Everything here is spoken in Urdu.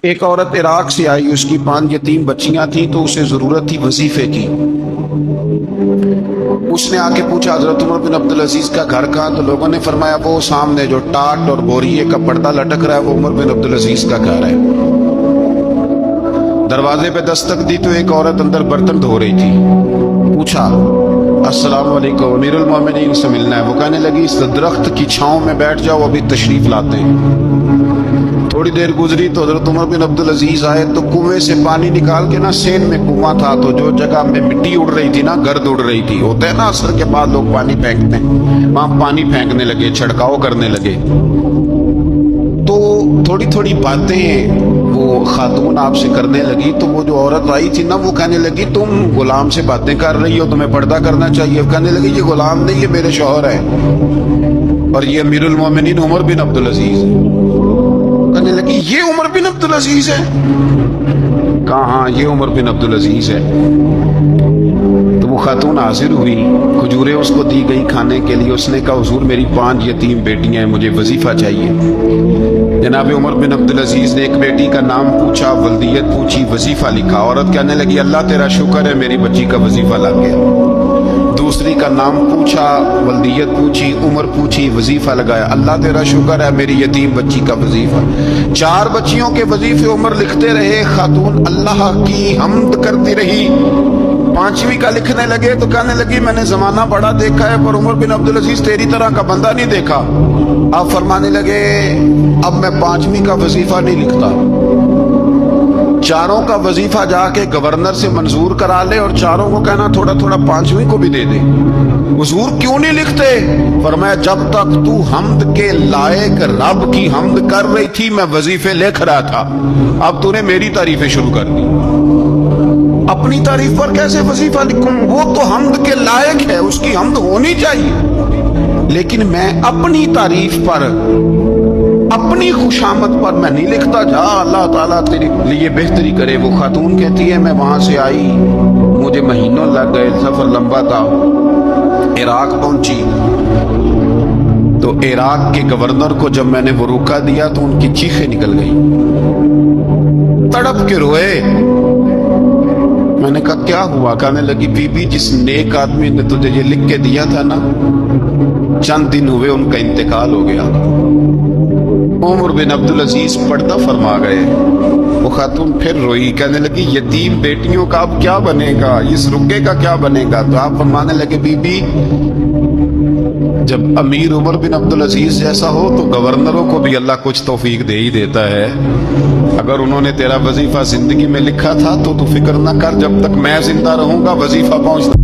ایک عورت عراق سے آئی، اس کی 5 یتیم بچیاں تھیں تو اسے ضرورت تھی وظیفے کی۔ اس نے آ کے پوچھا حضرت عمر بن عبدالعزیز کا گھر کہاں؟ تو لوگوں نے فرمایا وہ سامنے جو ٹاٹ اور بوریے کا پردہ لٹک رہا ہے وہ عمر بن عبدالعزیز کا گھر ہے۔ دروازے پہ دستک دی تو ایک عورت اندر برتن دھو رہی تھی۔ پوچھا السلام علیکم، امیر المومنین سے ملنا ہے۔ وہ کہنے لگی اس درخت کی چھاؤں میں بیٹھ جاؤ، ابھی تشریف لاتے ہیں۔ تھوڑی دیر گزری تو حضرت عمر بن عبدالعزیز آئے تو کنویں سے پانی نکال کے نا، سین میں کنواں تھا تو جو جگہ میں مٹی اڑ رہی تھی نا، گرد اڑ رہی تھی، ہوتا ہے نا عصر کے بعد لوگ پانی پھینکتے ہیں، وہاں پانی پھینکنے لگے، چھڑکاؤ کرنے لگے۔ تو تھوڑی تھوڑی باتیں وہ خاتون آپ سے کرنے لگی تو وہ جو عورت آئی تھی نا، وہ کہنے لگی تم غلام سے باتیں کر رہی ہو، تمہیں پردہ کرنا چاہیے۔ کہنے لگی یہ غلام نہیں، یہ میرے شوہر ہے اور یہ امیر المومنین عمر بن عبدالعزیز ہے۔ کہنے لگی یہ عمر بن عبدالعزیز ہے؟ کہا ہاں یہ عمر بن عبدالعزیز ہے۔ تو وہ خاتون حاضر ہوئی، کھجوریں اس کو دی گئی کھانے کے لیے۔ اس نے کہا حضور میری 5 یتیم بیٹیاں ہیں، مجھے وظیفہ چاہیے۔ جناب عمر بن عبدالعزیز نے ایک بیٹی کا نام پوچھا، ولدیت پوچھی، وظیفہ لکھا۔ عورت کہنے لگی اللہ تیرا شکر ہے میری بچی کا وظیفہ لگ گیا۔ دوسری کا نام پوچھا، ولدیت پوچھی، عمر پوچھی، وظیفہ لگایا، اللہ تیرا شکر ہے میری یتیم بچی کا وظیفہ۔ 4 بچیوں کے وظیفے عمر لکھتے رہے، خاتون اللہ کی حمد کرتی رہی۔ 5ویں کا لکھنے لگے تو کہنے لگی میں نے زمانہ بڑا دیکھا ہے پر عمر بن عبدالعزیز تیری طرح کا بندہ نہیں دیکھا۔ آپ فرمانے لگے اب میں 5ویں کا وظیفہ نہیں لکھتا، 4 کا وظیفہ جا کے گورنر سے منظور کرا لے اور 4 کو کہنا تھوڑا تھوڑا 5ویں کو بھی دے دے۔ حضور کیوں نہیں لکھتے؟ فرمایا جب تک تو حمد کے لائق رب کی حمد کر رہی تھی میں وظیفے لکھ رہا تھا، اب تو نے میری تعریفیں شروع کر دی۔ اپنی تعریف پر کیسے وظیفہ لکھوں؟ وہ تو حمد کے لائق ہے، اس کی حمد ہونی چاہیے، لیکن میں اپنی تعریف پر، اپنی خوشامد پر میں نہیں لکھتا۔ جا اللہ تعالیٰ تیرے لیے بہتری کرے۔ وہ خاتون کہتی ہے میں وہاں سے آئی، مجھے مہینوں لگ گئے، سفر لمبا تھا، عراق پہنچی تو عراق کے گورنر کو جب میں نے وہ روکا دیا تو ان کی چیخیں نکل گئی، تڑپ کے روئے۔ میں نے کہا کیا ہوا؟ کہنے لگی بی بی جس نیک آدمی نے تجھے یہ لکھ کے دیا تھا نا، چند دن ہوئے ان کا انتقال ہو گیا۔ عمر بن عبدالعزیز پردہ فرما گئے۔ وہ خاتون پھر روئی، کہنے لگی یتیم بیٹیوں کا اب کیا بنے گا، اس رکے کا کیا بنے گا؟ تو آپ فرمانے لگے بی بی جب امیر عمر بن عبدالعزیز جیسا ہو تو گورنروں کو بھی اللہ کچھ توفیق دے ہی دیتا ہے۔ اگر انہوں نے تیرا وظیفہ زندگی میں لکھا تھا تو فکر نہ کر، جب تک میں زندہ رہوں گا وظیفہ پہنچتا